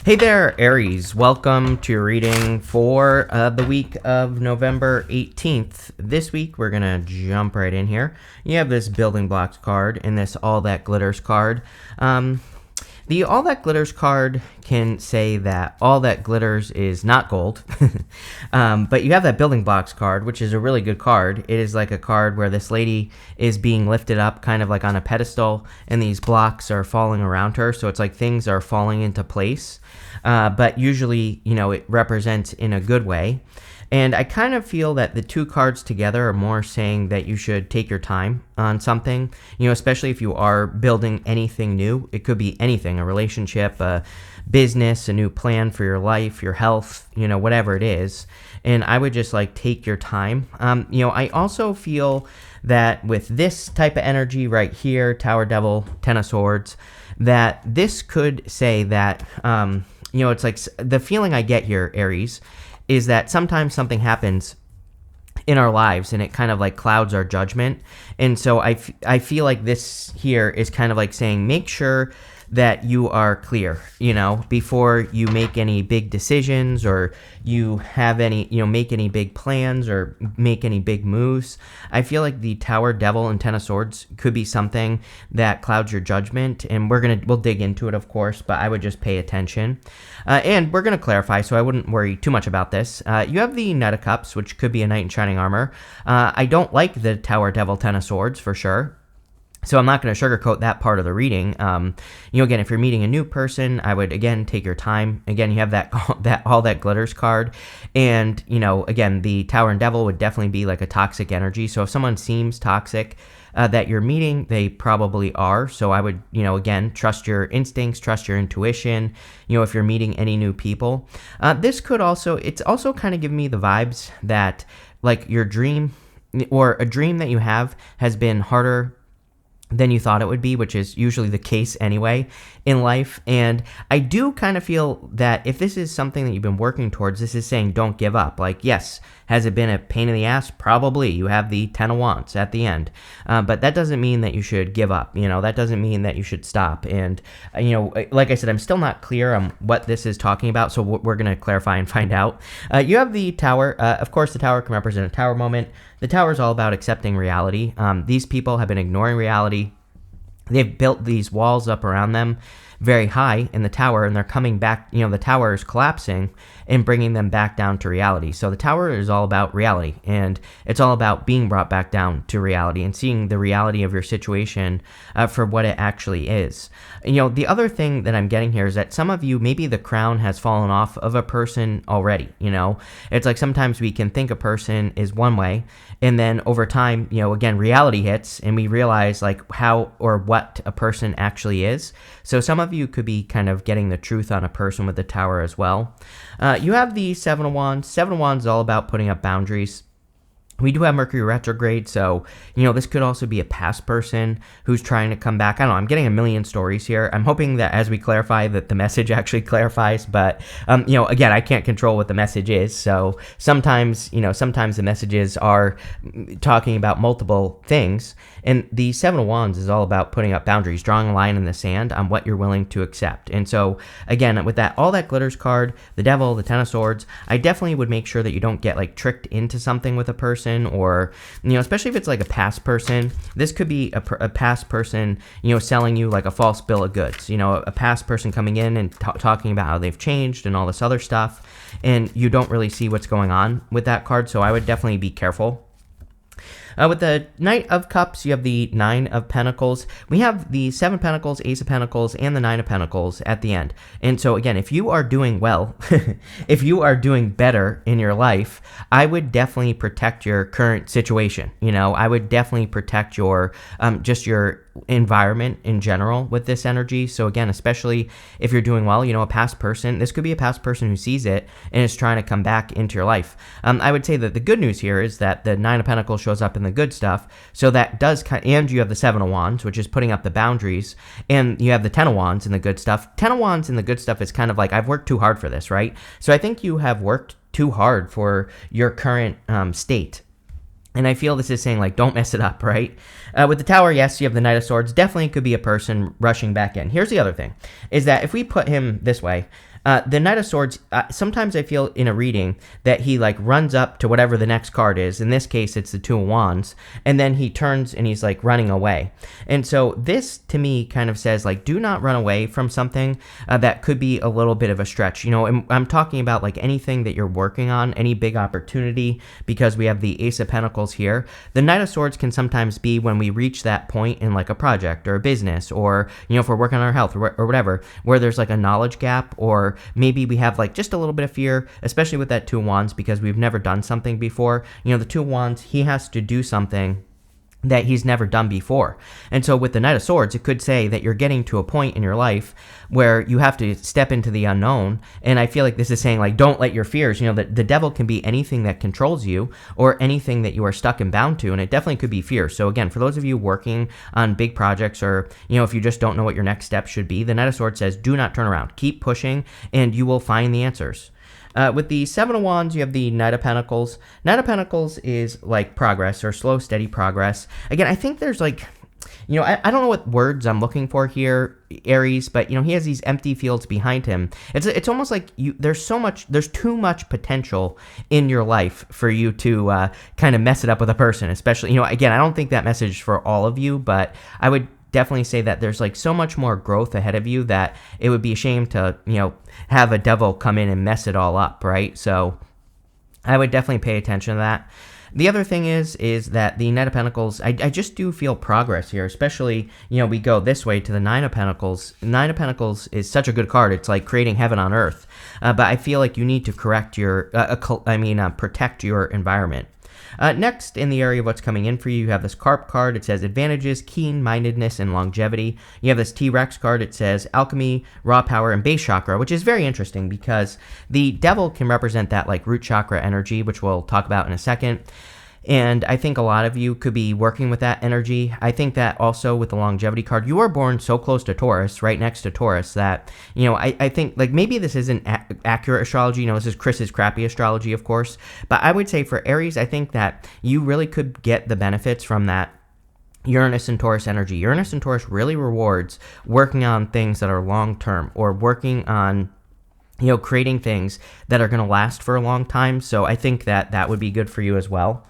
Hey there, Aries. Welcome to your reading for the week of November 18th. This week, we're going to jump right in here. You have this building blocks card and this all that glitters card. The all that glitters card can say that all that glitters is not gold. But you have that building blocks card, which is a really good card. It is like a card where this lady is being lifted up kind of like on a pedestal, and these blocks are falling around her. So it's like things are falling into place. But usually, it represents in a good way. And I kind of feel that the two cards together are more saying that you should take your time on something, especially if you are building anything new. It could be anything, a relationship, a business, a new plan for your life, your health, whatever it is. And I would just take your time. I also feel that with this type of energy right here, Tower Devil, Ten of Swords, that this could say that, it's like the feeling I get here, Aries, is that sometimes something happens in our lives and it kind of clouds our judgment. And so I feel like this here is kind of saying, make sure that you are clear, before you make any big decisions or you have any, make any big plans or make any big moves. I feel like the Tower, Devil, and Ten of Swords could be something that clouds your judgment, and we'll dig into it, of course, but I would just pay attention. And we're going to clarify, so I wouldn't worry too much about this. You have the Knight of Cups, which could be a knight in shining armor. I don't like the Tower, Devil, Ten of Swords for sure. So I'm not going to sugarcoat that part of the reading. Again, if you're meeting a new person, I would, again, take your time. Again, you have that all that glitters card. And, again, the Tower and Devil would definitely be like a toxic energy. So if someone seems toxic that you're meeting, they probably are. So I would, again, trust your instincts, trust your intuition, if you're meeting any new people. It's also kind of giving me the vibes that your dream or a dream that you have has been harder than you thought it would be, which is usually the case anyway in life. And I do kind of feel that if this is something that you've been working towards, this is saying don't give up. Yes, has it been a pain in the ass? Probably. You have the Ten of Wands at the end. But that doesn't mean that you should give up. That doesn't mean that you should stop. And, like I said, I'm still not clear on what this is talking about, so we're going to clarify and find out. You have the Tower. Of course, the Tower can represent a Tower moment. The Tower is all about accepting reality. These people have been ignoring reality. They've built these walls up around them very high in the tower, and they're coming back, the tower is collapsing and bringing them back down to reality. So the tower is all about reality, and it's all about being brought back down to reality and seeing the reality of your situation for what it actually is. The other thing that I'm getting here is that some of you, maybe the crown has fallen off of a person already. It's like sometimes we can think a person is one way, and then over time, again, reality hits and we realize how or what a person actually is. So some of you could be kind of getting the truth on a person with the Tower as well. You have the Seven of Wands. Seven of Wands is all about putting up boundaries. We do have Mercury retrograde, so, this could also be a past person who's trying to come back. I don't know, I'm getting a million stories here. I'm hoping that as we clarify that the message actually clarifies, but, again, I can't control what the message is, so sometimes the messages are talking about multiple things, and the Seven of Wands is all about putting up boundaries, drawing a line in the sand on what you're willing to accept. And so, again, with that all that glitters card, the Devil, the Ten of Swords, I definitely would make sure that you don't get, tricked into something with a person, or especially if it's a past person. This could be a past person selling you a false bill of goods, a past person coming in and talking about how they've changed and all this other stuff, and you don't really see what's going on with that card. So I would definitely be careful. With the Knight of Cups, you have the Nine of Pentacles. We have the Seven of Pentacles, Ace of Pentacles, and the Nine of Pentacles at the end. And so, again, if you are doing well, if you are doing better in your life, I would definitely protect your current situation. I would definitely protect your just your environment in general with this energy. So again, especially if you're doing well, a past person, this could be a past person who sees it and is trying to come back into your life. I would say that the good news here is that the Nine of Pentacles shows up in the good stuff. So that does and you have the Seven of Wands, which is putting up the boundaries, and you have the Ten of Wands in the good stuff. Ten of Wands in the good stuff is kind of I've worked too hard for this, right? So I think you have worked too hard for your current state. And I feel this is saying, don't mess it up, right? With the Tower, yes, you have the Knight of Swords. Definitely could be a person rushing back in. Here's the other thing, is that if we put him this way, The Knight of Swords, sometimes I feel in a reading that he like runs up to whatever the next card is. In this case, it's the Two of Wands, and then he turns and he's like running away. And so this to me kind of says like, do not run away from something that could be a little bit of a stretch. You know, I'm talking about like anything that you're working on, any big opportunity, because we have the Ace of Pentacles here. The Knight of Swords can sometimes be when we reach that point in like a project or a business, or, you know, if we're working on our health or whatever, where there's like a knowledge gap, or maybe we have like just a little bit of fear, especially with that Two of Wands, because we've never done something before. You know, the Two of Wands, he has to do something that he's never done before. And so with the Knight of Swords, it could say that you're getting to a point in your life where you have to step into the unknown. And I feel like this is saying like, don't let your fears, you know, that the devil can be anything that controls you or anything that you are stuck and bound to. And it definitely could be fear. So again, for those of you working on big projects, or, you know, if you just don't know what your next step should be, the Knight of Swords says, do not turn around, keep pushing, and you will find the answers. With the Seven of Wands, you have the Knight of Pentacles. Knight of Pentacles is like progress, or slow, steady progress. Again, I think there's like, you know, I don't know what words I'm looking for here, Aries, but, you know, he has these empty fields behind him. It's almost like there's too much potential in your life for you to kind of mess it up with a person, especially, you know, again, I don't think that message is for all of you, but I would definitely say that there's like so much more growth ahead of you that it would be a shame to, you know, have a devil come in and mess it all up, right? So I would definitely pay attention to that. The other thing is that the Knight of Pentacles, I just do feel progress here, especially, you know, we go this way to the Nine of Pentacles. Nine of Pentacles is such a good card. It's like creating heaven on earth. But I feel like you need to protect your environment. Next, in the area of what's coming in for you, you have this Carp card. It says advantages, keen-mindedness, and longevity. You have this T-Rex card. It says alchemy, raw power, and base chakra, which is very interesting because the devil can represent that like root chakra energy, which we'll talk about in a second. And I think a lot of you could be working with that energy. I think that also with the longevity card, you are born so close to Taurus, right next to Taurus, that, you know, I think like maybe this isn't accurate astrology. You know, this is Chris's crappy astrology, of course. But I would say for Aries, I think that you really could get the benefits from that Uranus and Taurus energy. Uranus and Taurus really rewards working on things that are long-term, or working on, you know, creating things that are going to last for a long time. So I think that that would be good for you as well.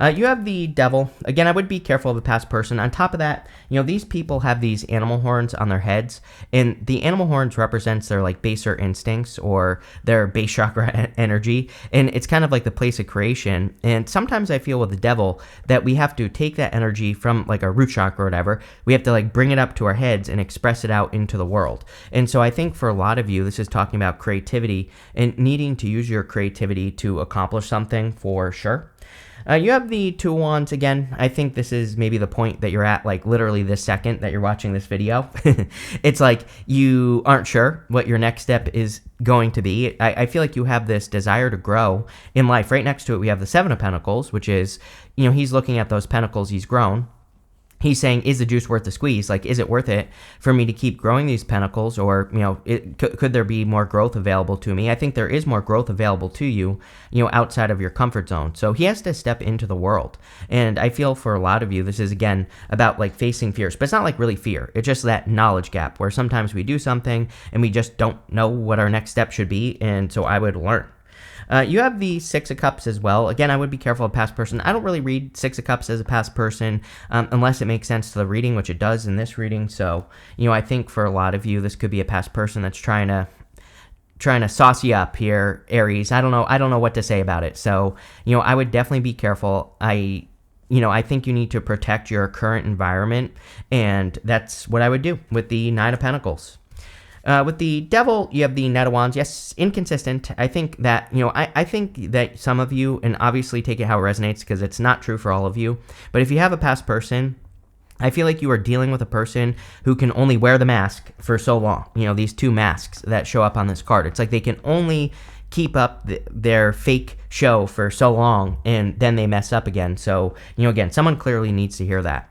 You have the devil. Again, I would be careful of the past person. On top of that, you know, these people have these animal horns on their heads, and the animal horns represents their like baser instincts, or their base chakra energy, and it's kind of like the place of creation. And sometimes I feel with the devil that we have to take that energy from like a root chakra or whatever, we have to like bring it up to our heads and express it out into the world. And so I think for a lot of you, this is talking about creativity and needing to use your creativity to accomplish something for sure. You have the Two of Wands. Again, I think this is maybe the point that you're at, like literally this second that you're watching this video. It's like you aren't sure what your next step is going to be. I feel like you have this desire to grow in life. Right next to it, we have the Seven of Pentacles, which is, you know, he's looking at those pentacles he's grown. He's saying, is the juice worth the squeeze? Like, is it worth it for me to keep growing these pentacles? Or, you know, could there be more growth available to me? I think there is more growth available to you, you know, outside of your comfort zone. So he has to step into the world. And I feel for a lot of you, this is, again, about like facing fears. But it's not like really fear. It's just that knowledge gap where sometimes we do something and we just don't know what our next step should be. And so I would learn. You have the Six of Cups as well. Again, I would be careful of past person. I don't really read Six of Cups as a past person unless it makes sense to the reading, which it does in this reading. So, you know, I think for a lot of you, this could be a past person that's trying to sauce you up here, Aries. I don't know what to say about it. So, you know, I would definitely be careful. I think you need to protect your current environment, and that's what I would do with the Nine of Pentacles. With the devil, you have the Knight of Wands. Yes, inconsistent. I think that, you know, I think that some of you, and obviously take it how it resonates because it's not true for all of you, but if you have a past person, I feel like you are dealing with a person who can only wear the mask for so long. You know, these two masks that show up on this card. It's like they can only keep up their fake show for so long, and then they mess up again. So, you know, again, someone clearly needs to hear that.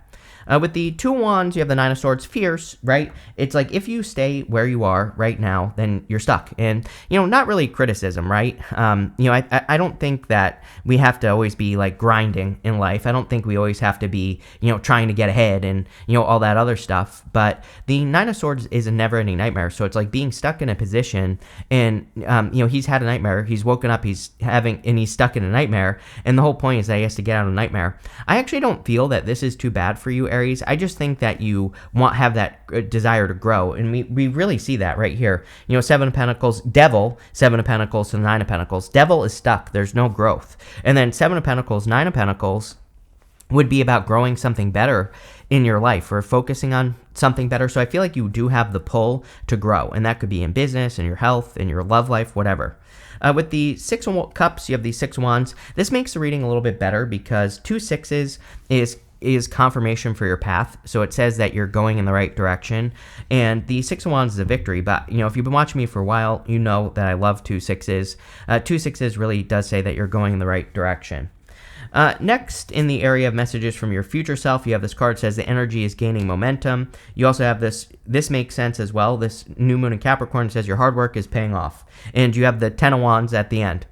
With the Two of Wands, you have the Nine of Swords, fierce, right? It's like if you stay where you are right now, then you're stuck. And, not really criticism, right? I don't think that we have to always be like grinding in life. I don't think we always have to be, trying to get ahead and, all that other stuff. But the Nine of Swords is a never ending nightmare. So it's like being stuck in a position and, he's had a nightmare. He's woken up, he's stuck in a nightmare. And the whole point is that he has to get out of a nightmare. I actually don't feel that this is too bad for you, Aries. I just think that you have that desire to grow. And we really see that right here. Seven of Pentacles, Devil, Seven of Pentacles to the Nine of Pentacles. Devil is stuck. There's no growth. And then Seven of Pentacles, Nine of Pentacles would be about growing something better in your life or focusing on something better. So I feel like you do have the pull to grow. And that could be in business, in your health, in your love life, whatever. With the Six of Cups, you have the Six of Wands. This makes the reading a little bit better because 2 6s is confirmation for your path. So it says that you're going in the right direction. And the Six of Wands is a victory. But, if you've been watching me for a while, you know that I love 2 6s. 2 6s really does say that you're going in the right direction. Next, in the area of messages from your future self, you have this card that says the energy is gaining momentum. You also have this makes sense as well. This new moon in Capricorn says your hard work is paying off. And you have the 10 of Wands at the end.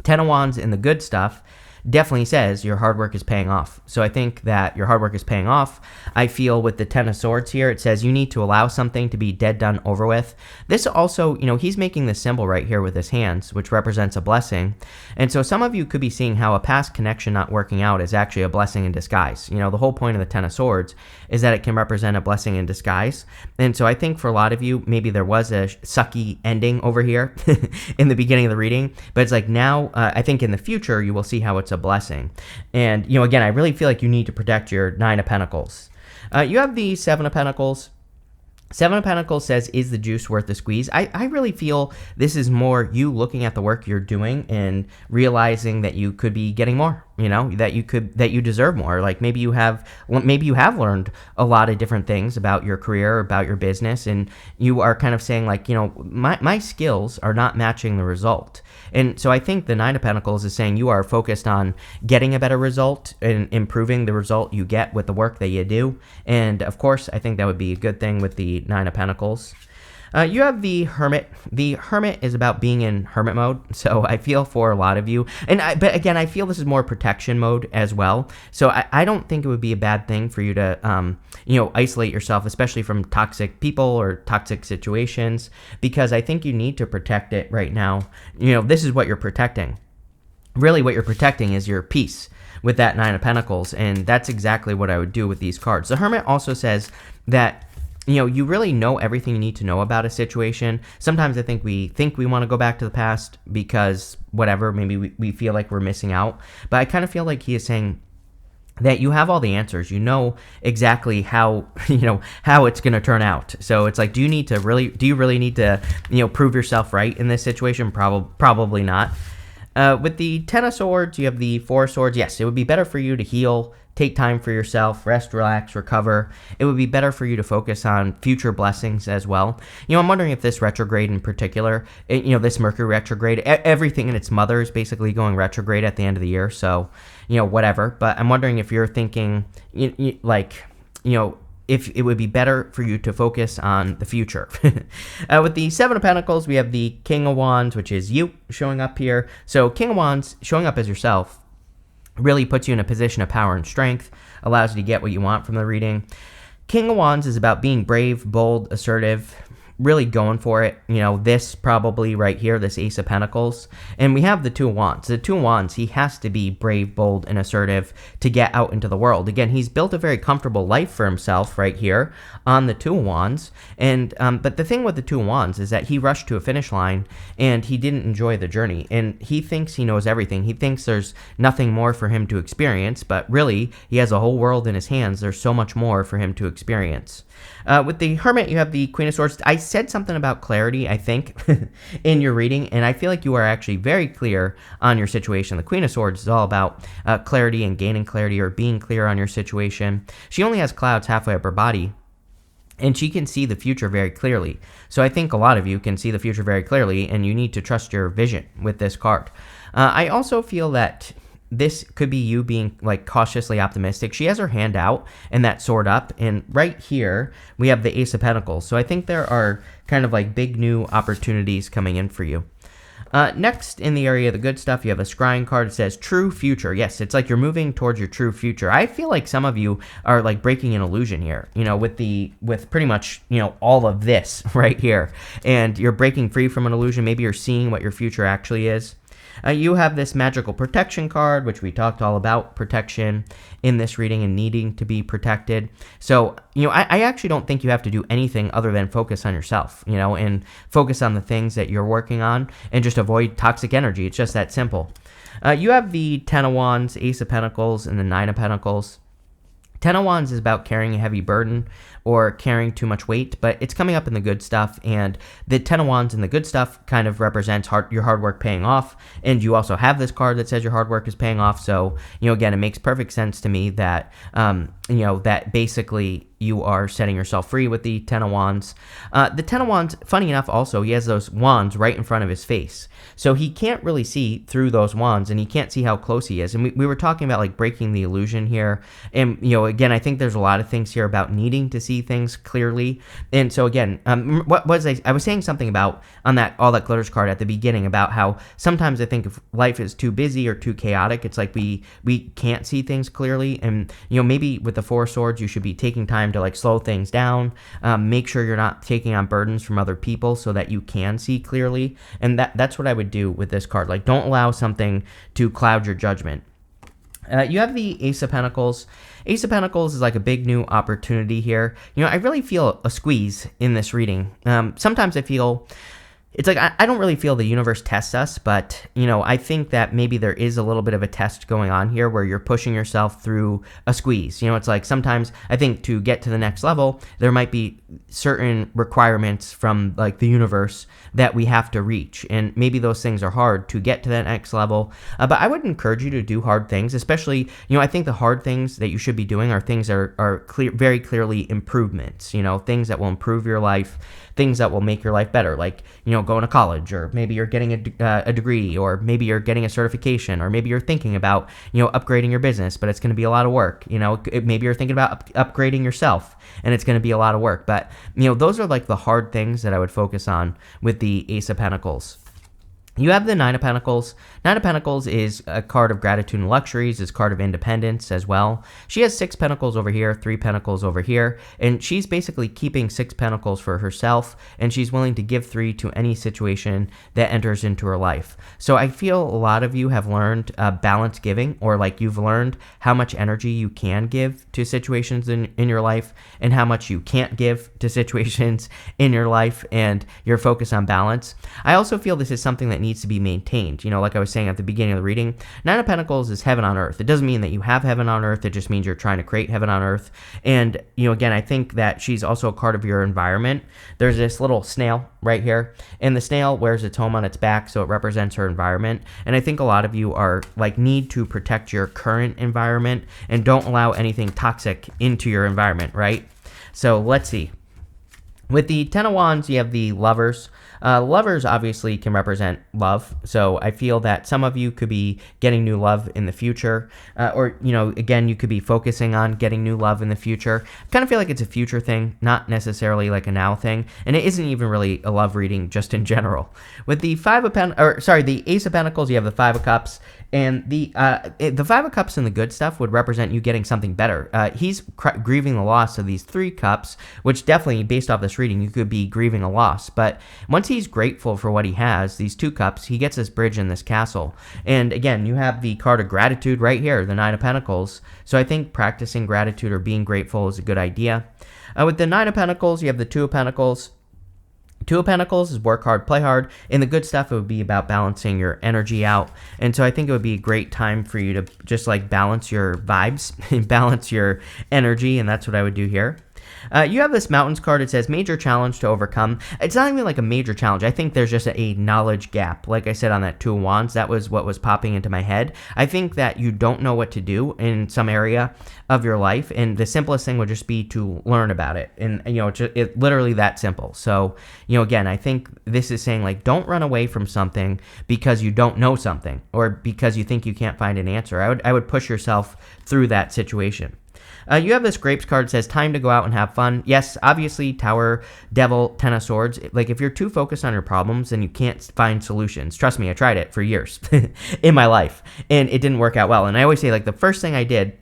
10 of Wands in the good stuff definitely says your hard work is paying off. So I think that your hard work is paying off. I feel with the 10 of Swords here, it says you need to allow something to be dead, done, over with. This also, he's making this symbol right here with his hands, which represents a blessing. And so some of you could be seeing how a past connection not working out is actually a blessing in disguise. The whole point of the 10 of Swords is that it can represent a blessing in disguise. And so I think for a lot of you, maybe there was a sucky ending over here in the beginning of the reading, but it's like now, I think in the future, you will see how it's a blessing. And, again, I really feel like you need to protect your Nine of Pentacles. You have the Seven of Pentacles. Seven of Pentacles says, is the juice worth the squeeze? I really feel this is more you looking at the work you're doing and realizing that you could be getting more, that you deserve more. Like maybe you have learned a lot of different things about your career, about your business, and you are kind of saying like, my skills are not matching the result. And so I think the Nine of Pentacles is saying you are focused on getting a better result and improving the result you get with the work that you do. And of course, I think that would be a good thing with the Nine of Pentacles. You have the Hermit. The Hermit is about being in hermit mode. So I feel for a lot of you. But again, I feel this is more protection mode as well. So I don't think it would be a bad thing for you to, isolate yourself, especially from toxic people or toxic situations, because I think you need to protect it right now. This is what you're protecting. Really what you're protecting is your peace with that Nine of Pentacles. And that's exactly what I would do with these cards. The Hermit also says that you really know everything you need to know about a situation. Sometimes I think we want to go back to the past because whatever, maybe we feel like we're missing out. But I kind of feel like he is saying that you have all the answers. You know exactly how it's going to turn out. So it's like, do you really need to, prove yourself right in this situation? Probably not. With the 10 of Swords, you have the 4 of Swords. Yes, it would be better for you to heal, take time for yourself, rest, relax, recover. It would be better for you to focus on future blessings as well. I'm wondering if this retrograde in particular, this Mercury retrograde, everything in its mother is basically going retrograde at the end of the year. So, whatever. But I'm wondering if you're thinking, if it would be better for you to focus on the future. With the Seven of Pentacles, we have the King of Wands, which is you showing up here. So King of Wands, showing up as yourself, really puts you in a position of power and strength, allows you to get what you want from the reading. King of Wands is about being brave, bold, assertive, really going for it. This probably right here, this Ace of Pentacles. And we have the Two of Wands. The Two of Wands, he has to be brave, bold, and assertive to get out into the world. Again, he's built a very comfortable life for himself right here on the Two of Wands. And but the thing with the Two of Wands is that he rushed to a finish line and he didn't enjoy the journey. And he thinks he knows everything. He thinks there's nothing more for him to experience, but really, he has a whole world in his hands. There's so much more for him to experience. With the Hermit, you have the Queen of Swords. I said something about clarity, I think, in your reading, and I feel like you are actually very clear on your situation. The Queen of Swords is all about clarity and gaining clarity or being clear on your situation. She only has clouds halfway up her body, and she can see the future very clearly. So I think a lot of you can see the future very clearly, and you need to trust your vision with this card. I also feel that this could be you being like cautiously optimistic. She has her hand out and that sword up, and right here we have the Ace of Pentacles. So I think there are kind of like big new opportunities coming in for you. Next, in the area of the good stuff, you have a scrying card. It says true future. Yes, it's like you're moving towards your true future. I feel like some of you are like breaking an illusion here, with pretty much, all of this right here. And you're breaking free from an illusion. Maybe you're seeing what your future actually is. You have this magical protection card, which we talked all about protection in this reading and needing to be protected. So, I actually don't think you have to do anything other than focus on yourself, and focus on the things that you're working on and just avoid toxic energy. It's just that simple. You have the Ten of Wands, Ace of Pentacles, and the Nine of Pentacles. Ten of Wands is about carrying a heavy burden or carrying too much weight, but it's coming up in the good stuff, and the Ten of Wands in the good stuff kind of represents your hard work paying off, and you also have this card that says your hard work is paying off, so, again, it makes perfect sense to me that, that basically you are setting yourself free with the Ten of Wands. The Ten of Wands, funny enough, also, he has those wands right in front of his face, so he can't really see through those wands, and he can't see how close he is, and we were talking about, like, breaking the illusion here, and, again, I think there's a lot of things here about needing to see things clearly. And so again, I was saying something about on that all that glitters card at the beginning about how sometimes I think if life is too busy or too chaotic, it's like we can't see things clearly. And maybe with the Four of Swords, you should be taking time to like slow things down, make sure you're not taking on burdens from other people so that you can see clearly. And that's what I would do with this card. Like, don't allow something to cloud your judgment. You have the Ace of Pentacles. Ace of Pentacles is like a big new opportunity here. I really feel a squeeze in this reading. Sometimes I feel it's like I don't really feel the universe tests us, but I think that maybe there is a little bit of a test going on here where you're pushing yourself through a squeeze. It's like sometimes I think to get to the next level, there might be certain requirements from like the universe that we have to reach, and maybe those things are hard to get to that next level. But I would encourage you to do hard things, especially I think the hard things that you should be doing are things that are very clearly improvements. Things that will improve your life, things that will make your life better, like going to college, or maybe you're getting a degree, or maybe you're getting a certification, or maybe you're thinking about upgrading your business, but it's going to be a lot of work. Maybe you're thinking about upgrading yourself, and it's going to be a lot of work. But those are like the hard things that I would focus on with the Ace of Pentacles. You have the Nine of Pentacles. Nine of Pentacles is a card of gratitude and luxuries. It's a card of independence as well. She has 6 pentacles over here, 3 pentacles over here, and she's basically keeping 6 pentacles for herself, and she's willing to give 3 to any situation that enters into her life. So I feel a lot of you have learned balanced giving, or like you've learned how much energy you can give to situations in your life and how much you can't give to situations in your life, and your focus on balance. I also feel this is something that needs to be maintained. Like I was saying at the beginning of the reading, Nine of Pentacles is heaven on earth. It doesn't mean that you have heaven on earth. It just means you're trying to create heaven on earth. And, again, I think that she's also a card of your environment. There's this little snail right here, and the snail wears its home on its back, so it represents her environment. And I think a lot of you are need to protect your current environment and don't allow anything toxic into your environment, right? So let's see. With the Ten of Wands, you have the Lovers. Lovers obviously can represent love, so I feel that some of you could be getting new love in the future, or, again, you could be focusing on getting new love in the future. I kind of feel like it's a future thing, not necessarily like a now thing, and it isn't even really a love reading just in general. With the the Ace of Pentacles, you have the Five of Cups, and the Five of Cups in the good stuff would represent you getting something better. He's grieving the loss of these 3 cups, which definitely, based off this reading, you could be grieving a loss, but once he's grateful for what he has, these 2 cups, he gets this bridge in this castle. And again, you have the card of gratitude right here, the Nine of Pentacles. So I think practicing gratitude or being grateful is a good idea. With the Nine of Pentacles, you have the Two of Pentacles. Two of Pentacles is work hard, play hard. In the good stuff, it would be about balancing your energy out. And so I think it would be a great time for you to just like balance your vibes and balance your energy. And that's what I would do here. You have this mountains card. It says major challenge to overcome. It's not even like a major challenge. I think there's just a knowledge gap. Like I said on that Two of Wands, that was what was popping into my head. I think that you don't know what to do in some area of your life, and the simplest thing would just be to learn about it. And it's literally that simple. So again, I think this is saying like don't run away from something because you don't know something or because you think you can't find an answer. I would push yourself through that situation. You have this grapes card that says time to go out and have fun. Yes, obviously, Tower, Devil, Ten of Swords. Like if you're too focused on your problems, then you can't find solutions. Trust me, I tried it for years in my life, and it didn't work out well. And I always say like the first thing I did,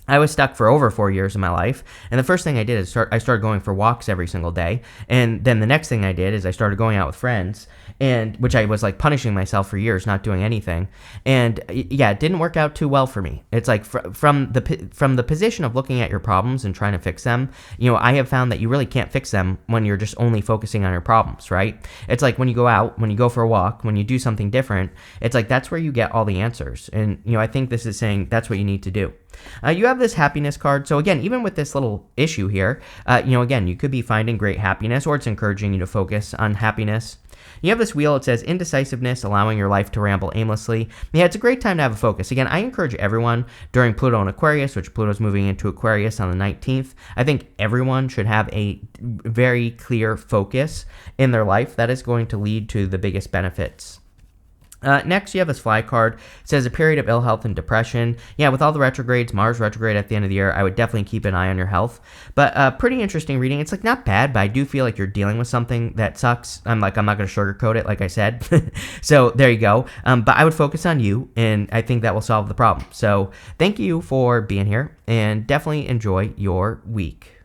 I was stuck for over 4 years of my life, and the first thing I did is I started going for walks every single day, and then the next thing I did is I started going out with friends, and which I was like punishing myself for years, not doing anything, and yeah, it didn't work out too well for me. It's like from the position of looking at your problems and trying to fix them, I have found that you really can't fix them when you're just only focusing on your problems, right? It's like when you go out, when you go for a walk, when you do something different, it's like that's where you get all the answers, and I think this is saying that's what you need to do. You have this happiness card. So again, even with this little issue here, again, you could be finding great happiness, or it's encouraging you to focus on happiness. You have this wheel. It says indecisiveness, allowing your life to ramble aimlessly. Yeah, it's a great time to have a focus. Again, I encourage everyone during Pluto and Aquarius, which Pluto's moving into Aquarius on the 19th. I think everyone should have a very clear focus in their life. That is going to lead to the biggest benefits. Next, you have this fly card. It says a period of ill health and depression. Yeah, with all the retrogrades, Mars retrograde at the end of the year, I would definitely keep an eye on your health. But pretty interesting reading. It's like not bad, but I do feel like you're dealing with something that sucks. I'm not going to sugarcoat it, like I said. So there you go. But I would focus on you, and I think that will solve the problem. So thank you for being here, and definitely enjoy your week.